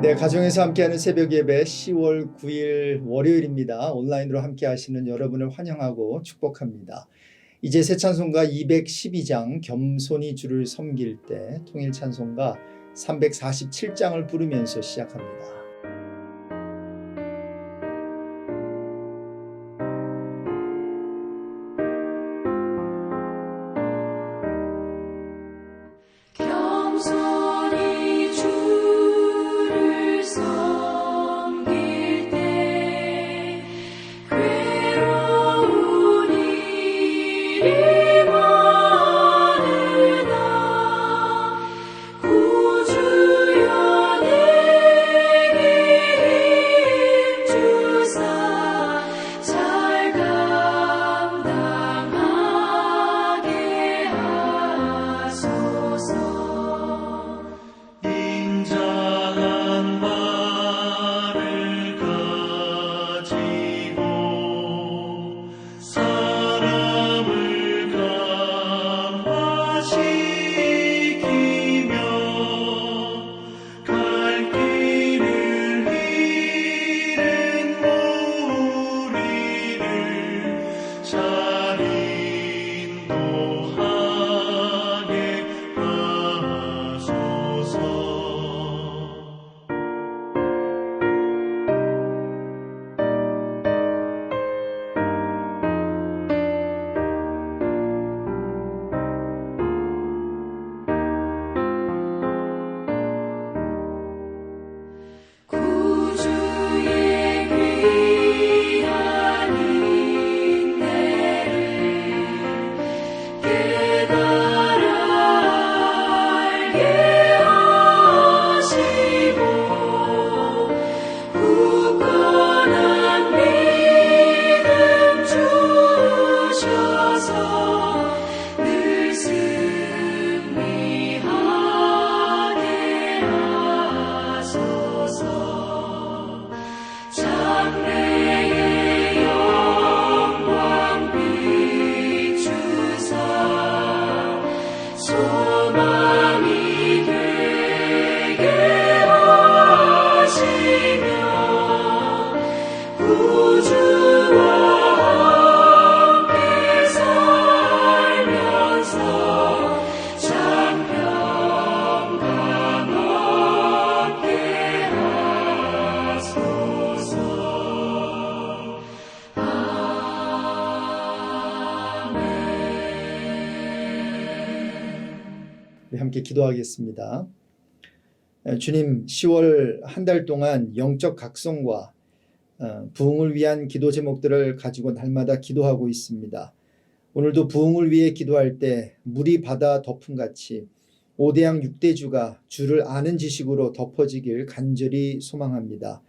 네, 가정에서 함께하는 새벽 예배 10월 9일 월요일입니다. 온라인으로 함께 하시는 여러분을 환영하고 축복합니다. 이제 새 찬송가 212장 겸손히 주를 섬길 때 통일 찬송가 347장을 부르면서 시작합니다. 함께 기도하겠습니다. 주님, 10월 한 달 동안 영적 각성과 부흥을 위한 기도 제목들을 가지고 날마다 기도하고 있습니다. 오늘도 부흥을 위해 기도할 때 물이 바다 덮음같이 5대양 6대주가 주를 아는 지식으로 덮어지길 간절히 소망합니다.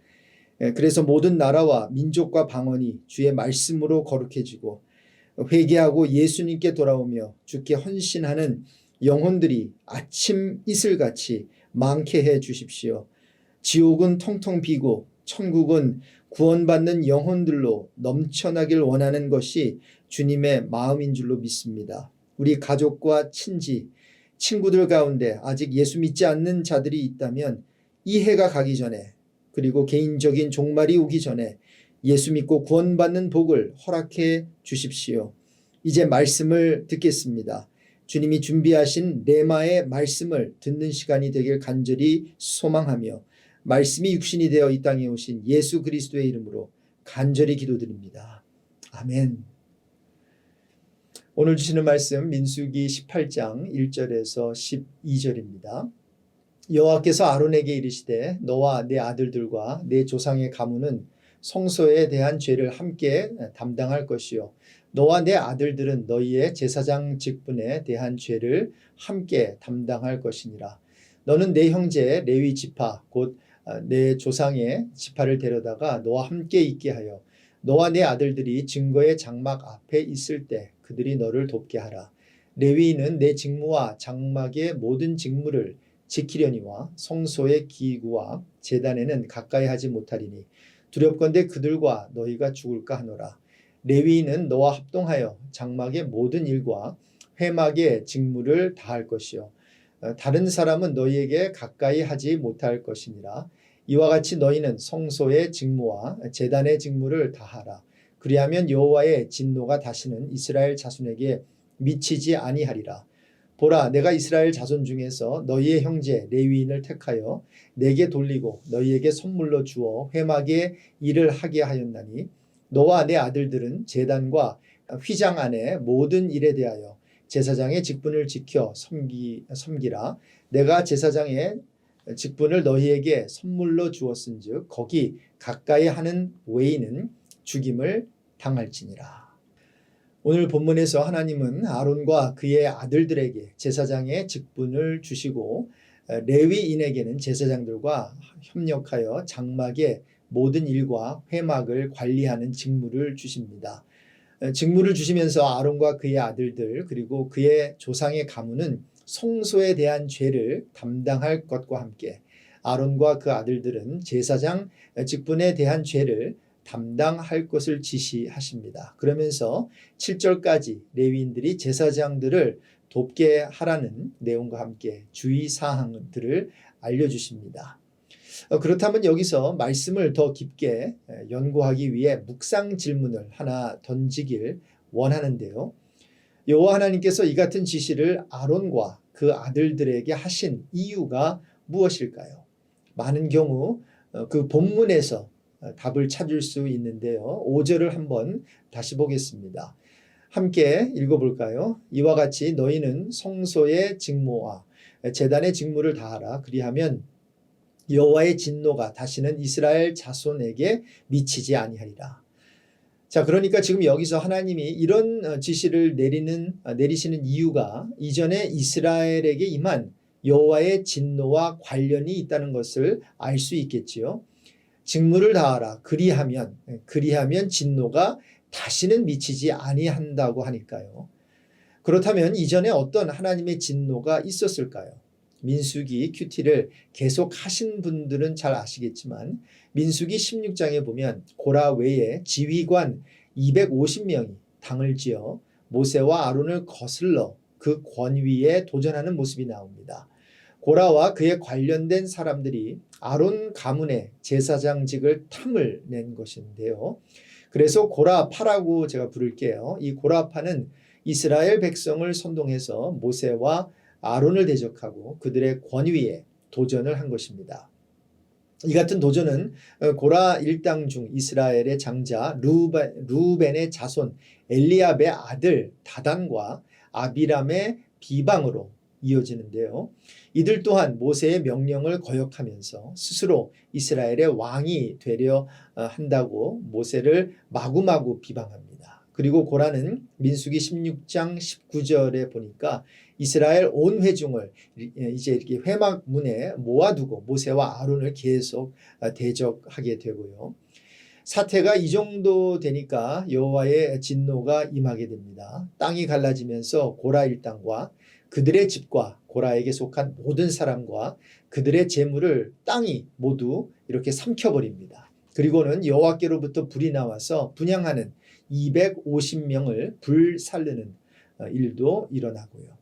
그래서 모든 나라와 민족과 방언이 주의 말씀으로 거룩해지고 회개하고 예수님께 돌아오며 주께 헌신하는 영혼들이 아침 이슬같이 많게 해 주십시오. 지옥은 텅텅 비고 천국은 구원받는 영혼들로 넘쳐나길 원하는 것이 주님의 마음인 줄로 믿습니다. 우리 가족과 친구들 가운데 아직 예수 믿지 않는 자들이 있다면 이 해가 가기 전에, 그리고 개인적인 종말이 오기 전에 예수 믿고 구원받는 복을 허락해 주십시오. 이제 말씀을 듣겠습니다. 주님이 준비하신 레마의 말씀을 듣는 시간이 되길 간절히 소망하며 말씀이 육신이 되어 이 땅에 오신 예수 그리스도의 이름으로 간절히 기도드립니다. 아멘. 오늘 주시는 말씀 민수기 18장 1절에서 12절입니다. 여호와께서 아론에게 이르시되 너와 내 아들들과 내 조상의 가문은 성소에 대한 죄를 함께 담당할 것이요 너와 내 아들들은 너희의 제사장 직분에 대한 죄를 함께 담당할 것이니라. 너는 내 형제 레위 지파 곧 내 조상의 지파를 데려다가 너와 함께 있게 하여 너와 내 아들들이 증거의 장막 앞에 있을 때 그들이 너를 돕게 하라. 레위인은 내 직무와 장막의 모든 직무를 지키려니와 성소의 기구와 제단에는 가까이 하지 못하리니 두렵건대 그들과 너희가 죽을까 하노라. 레위인은 너와 합동하여 장막의 모든 일과 회막의 직무를 다할 것이요 다른 사람은 너희에게 가까이 하지 못할 것이니라. 이와 같이 너희는 성소의 직무와 제단의 직무를 다하라. 그리하면 여호와의 진노가 다시는 이스라엘 자손에게 미치지 아니하리라. 보라, 내가 이스라엘 자손 중에서 너희의 형제 레위인을 택하여 내게 돌리고 너희에게 선물로 주어 회막의 일을 하게 하였나니 너와 내 아들들은 제단과 휘장 안의 모든 일에 대하여 제사장의 직분을 지켜 섬기라. 내가 제사장의 직분을 너희에게 선물로 주었은즉 거기 가까이 하는 외인은 죽임을 당할지니라. 오늘 본문에서 하나님은 아론과 그의 아들들에게 제사장의 직분을 주시고 레위인에게는 제사장들과 협력하여 장막의 모든 일과 회막을 관리하는 직무를 주십니다. 직무를 주시면서 아론과 그의 아들들 그리고 그의 조상의 가문은 성소에 대한 죄를 담당할 것과 함께 아론과 그 아들들은 제사장 직분에 대한 죄를 담당할 것을 지시하십니다. 그러면서 7절까지 레위인들이 제사장들을 돕게 하라는 내용과 함께 주의사항들을 알려주십니다. 그렇다면 여기서 말씀을 더 깊게 연구하기 위해 묵상 질문을 하나 던지길 원하는데요. 여호와 하나님께서 이 같은 지시를 아론과 그 아들들에게 하신 이유가 무엇일까요? 많은 경우 그 본문에서 답을 찾을 수 있는데요. 5절을 한번 다시 보겠습니다. 함께 읽어볼까요? 이와 같이 너희는 성소의 직무와 제단의 직무를 다하라. 그리하면 여호와의 진노가 다시는 이스라엘 자손에게 미치지 아니하리라. 자, 그러니까 지금 여기서 하나님이 이런 지시를 내리시는 이유가 이전에 이스라엘에게 임한 여호와의 진노와 관련이 있다는 것을 알 수 있겠지요. 직무를 다하라. 그리하면 진노가 다시는 미치지 아니한다고 하니까요. 그렇다면 이전에 어떤 하나님의 진노가 있었을까요? 민수기 큐티를 계속 하신 분들은 잘 아시겠지만 민수기 16장에 보면 고라 외에 지휘관 250명이 당을 지어 모세와 아론을 거슬러 그 권위에 도전하는 모습이 나옵니다. 고라와 그에 관련된 사람들이 아론 가문의 제사장직을 탐을 낸 것인데요. 그래서 고라파라고 제가 부를게요. 이 고라파는 이스라엘 백성을 선동해서 모세와 아론을 대적하고 그들의 권위에 도전을 한 것입니다. 이 같은 도전은 고라 일당 중 이스라엘의 장자 루벤의 자손 엘리압의 아들 다단과 아비람의 비방으로 이어지는데요. 이들 또한 모세의 명령을 거역하면서 스스로 이스라엘의 왕이 되려 한다고 모세를 마구마구 비방합니다. 그리고 고라는 민수기 16장 19절에 보니까 이스라엘 온 회중을 이제 이렇게 회막문에 모아두고 모세와 아론을 계속 대적하게 되고요. 사태가 이 정도 되니까 여호와의 진노가 임하게 됩니다. 땅이 갈라지면서 고라 일당과 그들의 집과 고라에게 속한 모든 사람과 그들의 재물을 땅이 모두 이렇게 삼켜버립니다. 그리고는 여호와께로부터 불이 나와서 분향하는 250명을 불살르는 일도 일어나고요.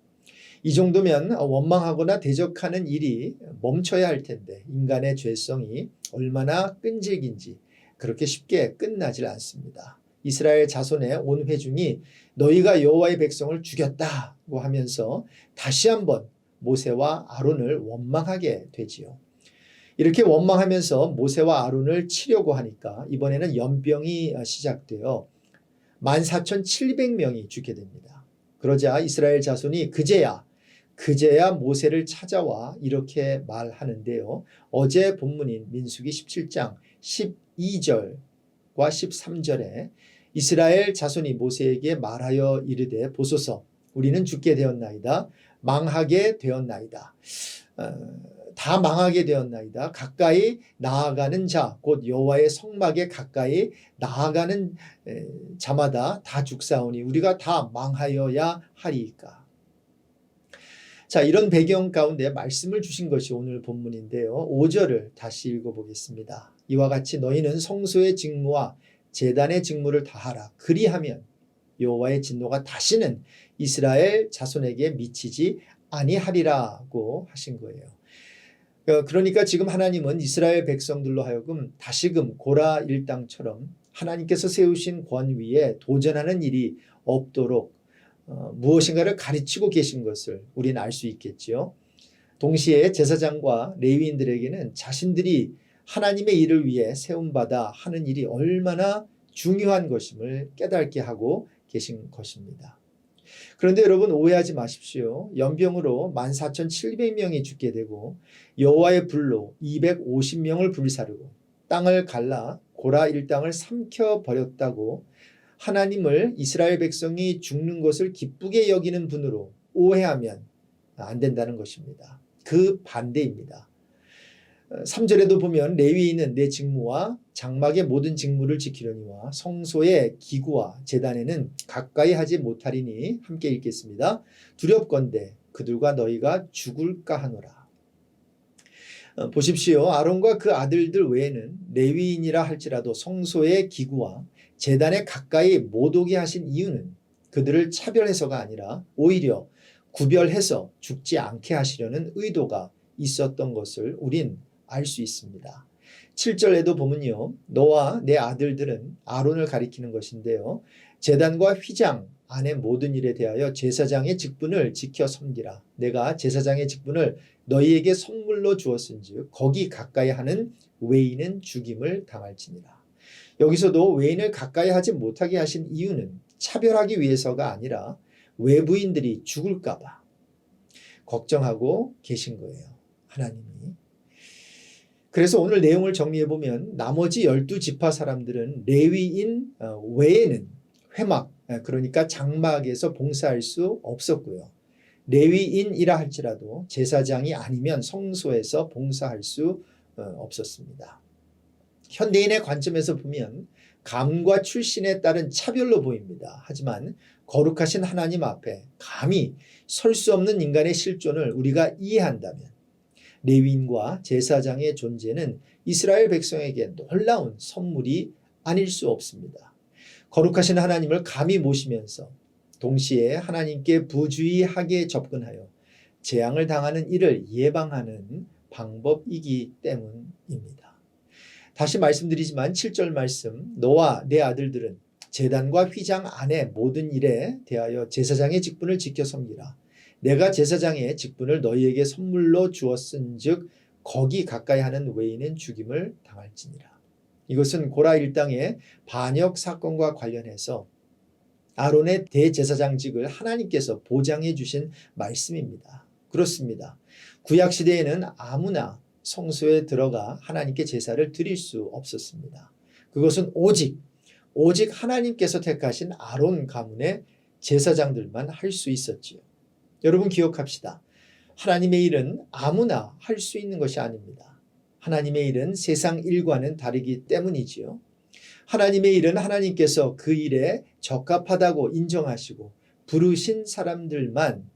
이 정도면 원망하거나 대적하는 일이 멈춰야 할 텐데 인간의 죄성이 얼마나 끈질긴지 그렇게 쉽게 끝나질 않습니다. 이스라엘 자손의 온 회중이 너희가 여호와의 백성을 죽였다고 하면서 다시 한번 모세와 아론을 원망하게 되지요. 이렇게 원망하면서 모세와 아론을 치려고 하니까 이번에는 연병이 시작되어 14,700명이 죽게 됩니다. 그러자 이스라엘 자손이 그제야 모세를 찾아와 이렇게 말하는데요. 어제 본문인 민수기 17장 12절과 13절에 이스라엘 자손이 모세에게 말하여 이르되 보소서 우리는 죽게 되었나이다. 망하게 되었나이다. 다 망하게 되었나이다. 가까이 나아가는 자, 곧 여호와의 성막에 가까이 나아가는 자마다 다 죽사오니 우리가 다 망하여야 하리이까. 자, 이런 배경 가운데 말씀을 주신 것이 오늘 본문인데요. 5절을 다시 읽어보겠습니다. 이와 같이 너희는 성소의 직무와 제단의 직무를 다하라. 그리하면 여호와의 진노가 다시는 이스라엘 자손에게 미치지 아니하리라고 하신 거예요. 그러니까 지금 하나님은 이스라엘 백성들로 하여금 다시금 고라 일당처럼 하나님께서 세우신 권위에 도전하는 일이 없도록 무엇인가를 가르치고 계신 것을 우리는 알 수 있겠지요. 동시에 제사장과 레위인들에게는 자신들이 하나님의 일을 위해 세움받아 하는 일이 얼마나 중요한 것임을 깨닫게 하고 계신 것입니다. 그런데 여러분 오해하지 마십시오. 연병으로 14,700명이 죽게 되고 여호와의 불로 250명을 불사르고 땅을 갈라 고라 일당을 삼켜버렸다고 하나님을 이스라엘 백성이 죽는 것을 기쁘게 여기는 분으로 오해하면 안 된다는 것입니다. 그 반대입니다. 3절에도 보면 레위인은 내 직무와 장막의 모든 직무를 지키려니와 성소의 기구와 제단에는 가까이 하지 못하리니 함께 읽겠습니다. 두렵건대 그들과 너희가 죽을까 하노라. 보십시오. 아론과 그 아들들 외에는 레위인이라 할지라도 성소의 기구와 제단에 가까이 못 오게 하신 이유는 그들을 차별해서가 아니라 오히려 구별해서 죽지 않게 하시려는 의도가 있었던 것을 우린 알 수 있습니다. 7절에도 보면요. 너와 내 아들들은 아론을 가리키는 것인데요. 제단과 휘장 안의 모든 일에 대하여 제사장의 직분을 지켜 섬기라. 내가 제사장의 직분을 너희에게 선물로 주었은즉 거기 가까이 하는 외인은 죽임을 당할지니라. 여기서도 외인을 가까이 하지 못하게 하신 이유는 차별하기 위해서가 아니라 외부인들이 죽을까 봐 걱정하고 계신 거예요. 하나님이. 그래서 오늘 내용을 정리해 보면 나머지 12지파 사람들은 레위인 외에는 회막, 그러니까 장막에서 봉사할 수 없었고요. 레위인이라 할지라도 제사장이 아니면 성소에서 봉사할 수 없었습니다. 현대인의 관점에서 보면 감과 출신에 따른 차별로 보입니다. 하지만 거룩하신 하나님 앞에 감히 설 수 없는 인간의 실존을 우리가 이해한다면 레위인과 제사장의 존재는 이스라엘 백성에게 놀라운 선물이 아닐 수 없습니다. 거룩하신 하나님을 감히 모시면서 동시에 하나님께 부주의하게 접근하여 재앙을 당하는 일을 예방하는 방법이기 때문입니다. 다시 말씀드리지만 7절 말씀 너와 내 아들들은 제단과 휘장 안의 모든 일에 대하여 제사장의 직분을 지켜 섬기라. 내가 제사장의 직분을 너희에게 선물로 주었은즉 거기 가까이 하는 외인은 죽임을 당할지니라. 이것은 고라 일당의 반역 사건과 관련해서 아론의 대제사장직을 하나님께서 보장해 주신 말씀입니다. 그렇습니다. 구약시대에는 아무나 성소에 들어가 하나님께 제사를 드릴 수 없었습니다. 그것은 오직 하나님께서 택하신 아론 가문의 제사장들만 할 수 있었지요. 여러분 기억합시다. 하나님의 일은 아무나 할 수 있는 것이 아닙니다. 하나님의 일은 세상 일과는 다르기 때문이지요. 하나님의 일은 하나님께서 그 일에 적합하다고 인정하시고 부르신 사람들만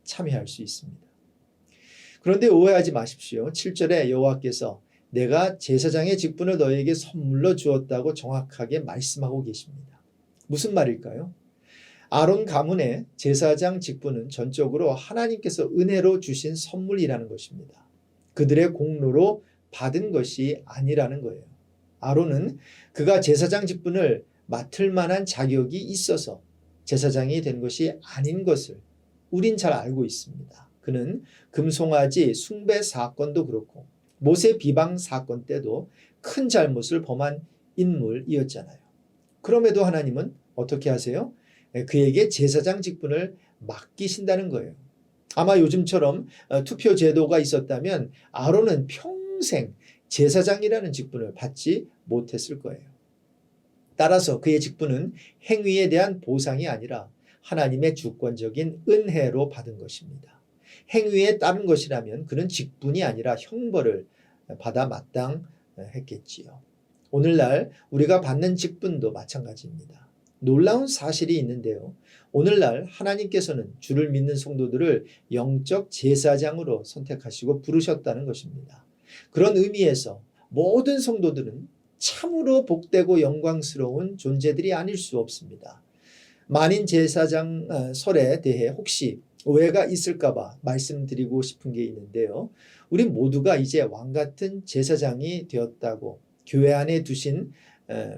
참여할 수 있습니다. 그런데 오해하지 마십시오. 7절에 여호와께서 내가 제사장의 직분을 너희에게 선물로 주었다고 정확하게 말씀하고 계십니다. 무슨 말일까요? 아론 가문의 제사장 직분은 전적으로 하나님께서 은혜로 주신 선물이라는 것입니다. 그들의 공로로 받은 것이 아니라는 거예요. 아론은 그가 제사장 직분을 맡을 만한 자격이 있어서 제사장이 된 것이 아닌 것을 우린 잘 알고 있습니다. 그는 금송아지 숭배 사건도 그렇고 모세 비방 사건 때도 큰 잘못을 범한 인물이었잖아요. 그럼에도 하나님은 어떻게 하세요? 그에게 제사장 직분을 맡기신다는 거예요. 아마 요즘처럼 투표 제도가 있었다면 아론은 평생 제사장이라는 직분을 받지 못했을 거예요. 따라서 그의 직분은 행위에 대한 보상이 아니라 하나님의 주권적인 은혜로 받은 것입니다. 행위에 따른 것이라면 그는 직분이 아니라 형벌을 받아 마땅했겠지요. 오늘날 우리가 받는 직분도 마찬가지입니다. 놀라운 사실이 있는데요. 오늘날 하나님께서는 주를 믿는 성도들을 영적 제사장으로 선택하시고 부르셨다는 것입니다. 그런 의미에서 모든 성도들은 참으로 복되고 영광스러운 존재들이 아닐 수 없습니다. 만인 제사장 설에 대해 혹시 오해가 있을까봐 말씀드리고 싶은 게 있는데요. 우리 모두가 이제 왕 같은 제사장이 되었다고 교회 안에 두신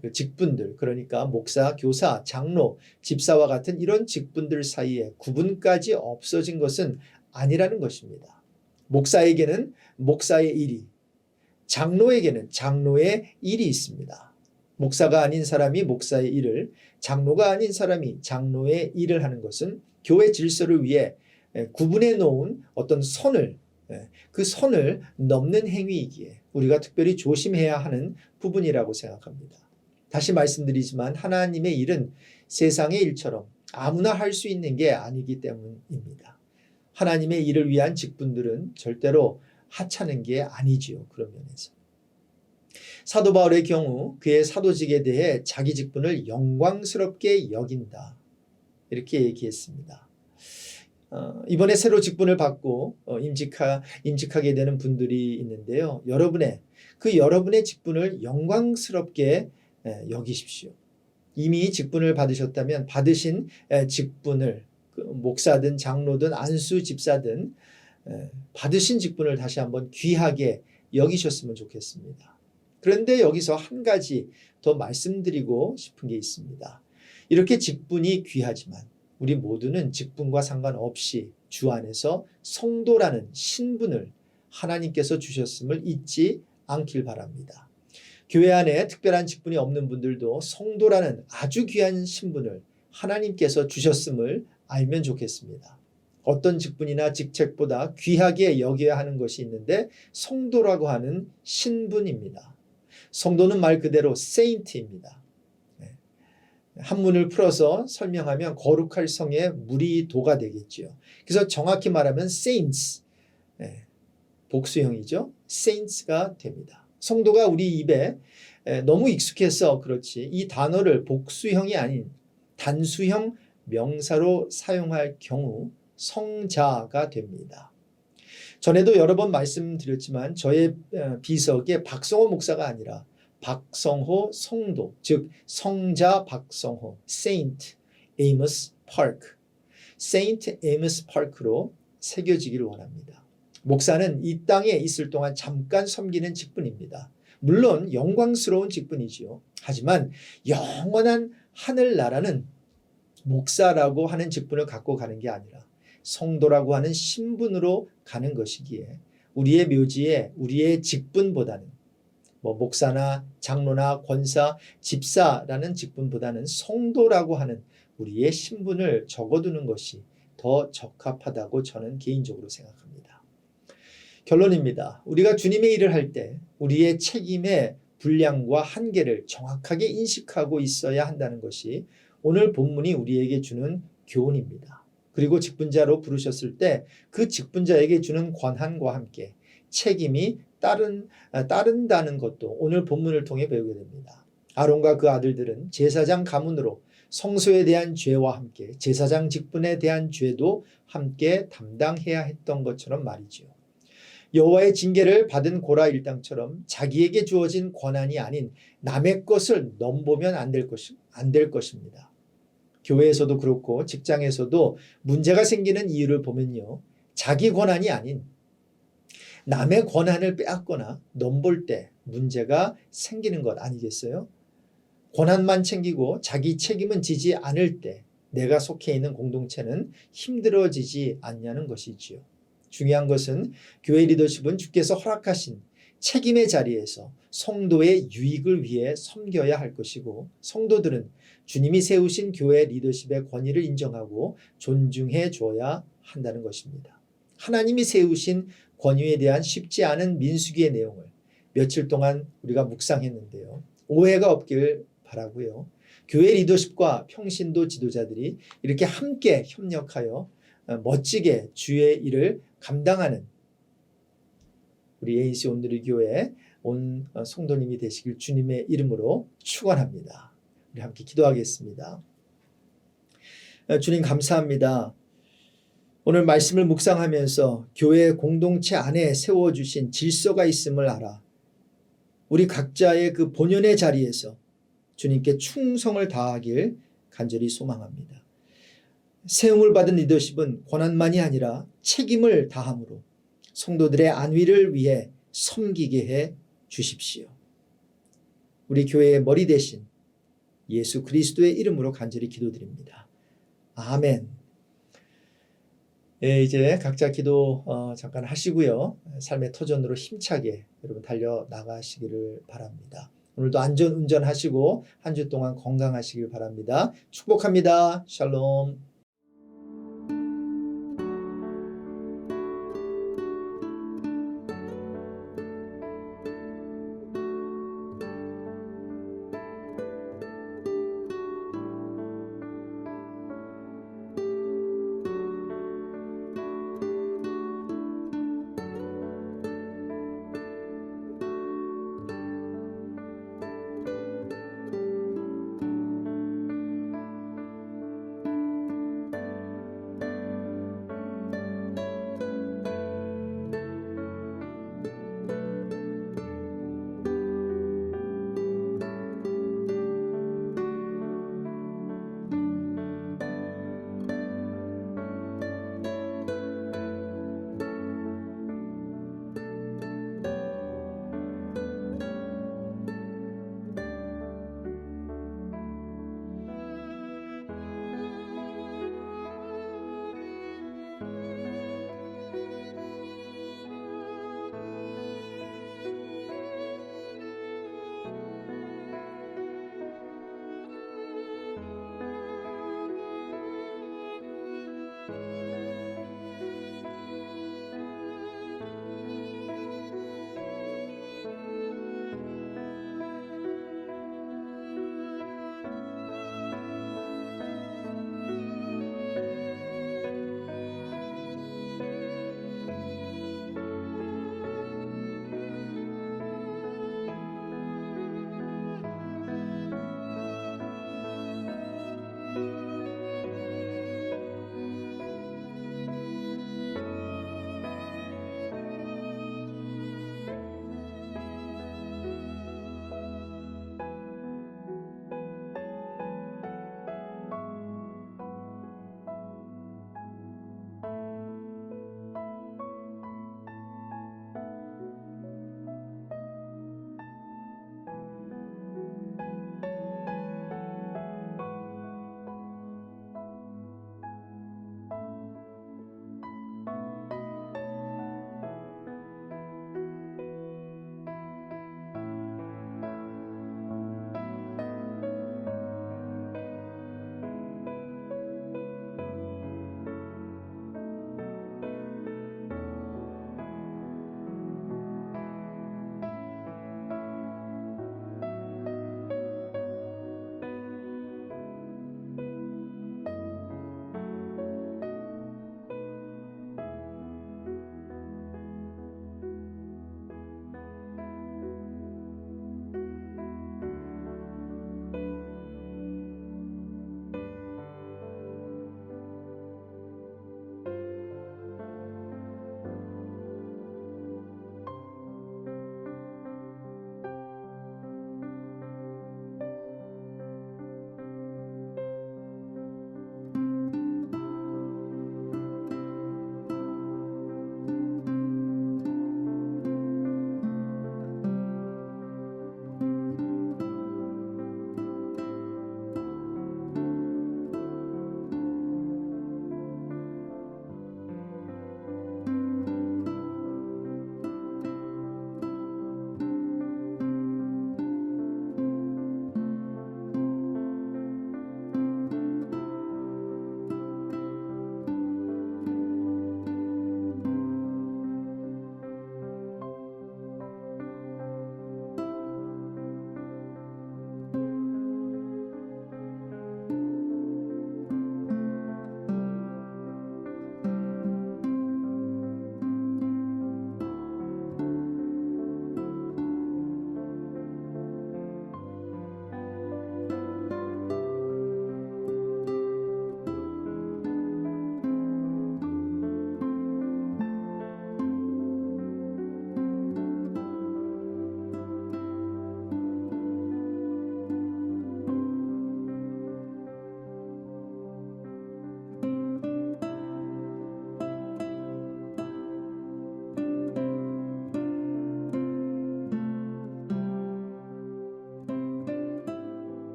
그 직분들, 그러니까 목사, 교사, 장로, 집사와 같은 이런 직분들 사이에 구분까지 없어진 것은 아니라는 것입니다. 목사에게는 목사의 일이, 장로에게는 장로의 일이 있습니다. 목사가 아닌 사람이 목사의 일을, 장로가 아닌 사람이 장로의 일을 하는 것은 교회 질서를 위해 구분해 놓은 어떤 선을, 그 선을 넘는 행위이기에 우리가 특별히 조심해야 하는 부분이라고 생각합니다. 다시 말씀드리지만 하나님의 일은 세상의 일처럼 아무나 할 수 있는 게 아니기 때문입니다. 하나님의 일을 위한 직분들은 절대로 하찮은 게 아니지요. 그런 면에서. 사도 바울의 경우 그의 사도직에 대해 자기 직분을 영광스럽게 여긴다. 이렇게 얘기했습니다. 이번에 새로 직분을 받고 임직하게 되는 분들이 있는데요. 여러분의 직분을 영광스럽게 여기십시오. 이미 직분을 받으셨다면 받으신 직분을 목사든 장로든 안수 집사든 받으신 직분을 다시 한번 귀하게 여기셨으면 좋겠습니다. 그런데 여기서 한 가지 더 말씀드리고 싶은 게 있습니다. 이렇게 직분이 귀하지만 우리 모두는 직분과 상관없이 주 안에서 성도라는 신분을 하나님께서 주셨음을 잊지 않길 바랍니다. 교회 안에 특별한 직분이 없는 분들도 성도라는 아주 귀한 신분을 하나님께서 주셨음을 알면 좋겠습니다. 어떤 직분이나 직책보다 귀하게 여겨야 하는 것이 있는데 성도라고 하는 신분입니다. 성도는 말 그대로 세인트입니다. 한문을 풀어서 설명하면 거룩할 성의 무리도가 되겠죠. 그래서 정확히 말하면 saints, 복수형이죠. saints가 됩니다. 성도가 우리 입에 너무 익숙해서 그렇지 이 단어를 복수형이 아닌 단수형 명사로 사용할 경우 성자가 됩니다. 전에도 여러 번 말씀드렸지만 저의 비석에 박성호 목사가 아니라 박성호 성도, 즉 성자 박성호, Saint Amos Park, Saint Amos Park로 새겨지기를 원합니다. 목사는 이 땅에 있을 동안 잠깐 섬기는 직분입니다. 물론 영광스러운 직분이지요. 하지만 영원한 하늘나라는 목사라고 하는 직분을 갖고 가는 게 아니라 성도라고 하는 신분으로 가는 것이기에 우리의 묘지에 우리의 직분보다는 목사나 장로나 권사, 집사라는 직분보다는 성도라고 하는 우리의 신분을 적어두는 것이 더 적합하다고 저는 개인적으로 생각합니다. 결론입니다. 우리가 주님의 일을 할 때 우리의 책임의 분량과 한계를 정확하게 인식하고 있어야 한다는 것이 오늘 본문이 우리에게 주는 교훈입니다. 그리고 직분자로 부르셨을 때 그 직분자에게 주는 권한과 함께 책임이 따른다는 것도 오늘 본문을 통해 배우게 됩니다. 아론과 그 아들들은 제사장 가문으로 성소에 대한 죄와 함께 제사장 직분에 대한 죄도 함께 담당해야 했던 것처럼 말이죠. 여호와의 징계를 받은 고라 일당처럼 자기에게 주어진 권한이 아닌 남의 것을 넘보면 안 될 것입니다. 교회에서도 그렇고 직장에서도 문제가 생기는 이유를 보면요. 자기 권한이 아닌 남의 권한을 빼앗거나 넘볼 때 문제가 생기는 것 아니겠어요? 권한만 챙기고 자기 책임은 지지 않을 때 내가 속해 있는 공동체는 힘들어지지 않냐는 것이지요. 중요한 것은 교회 리더십은 주께서 허락하신 책임의 자리에서 성도의 유익을 위해 섬겨야 할 것이고 성도들은 주님이 세우신 교회 리더십의 권위를 인정하고 존중해 줘야 한다는 것입니다. 하나님이 세우신 권위에 대한 쉽지 않은 민수기의 내용을 며칠 동안 우리가 묵상했는데요. 오해가 없길 바라고요. 교회 리더십과 평신도 지도자들이 이렇게 함께 협력하여 멋지게 주의 일을 감당하는 우리 ANC 온누리 교회 온 성도님이 되시길 주님의 이름으로 축원합니다. 우리 함께 기도하겠습니다. 주님 감사합니다. 오늘 말씀을 묵상하면서 교회 공동체 안에 세워주신 질서가 있음을 알아 우리 각자의 그 본연의 자리에서 주님께 충성을 다하길 간절히 소망합니다. 세움을 받은 리더십은 권한만이 아니라 책임을 다함으로 성도들의 안위를 위해 섬기게 해 주십시오. 우리 교회의 머리 대신 예수 그리스도의 이름으로 간절히 기도드립니다. 아멘. 예, 이제 각자 기도 잠깐 하시고요. 삶의 터전으로 힘차게 여러분 달려나가시기를 바랍니다. 오늘도 안전 운전하시고 한 주 동안 건강하시길 바랍니다. 축복합니다. 샬롬.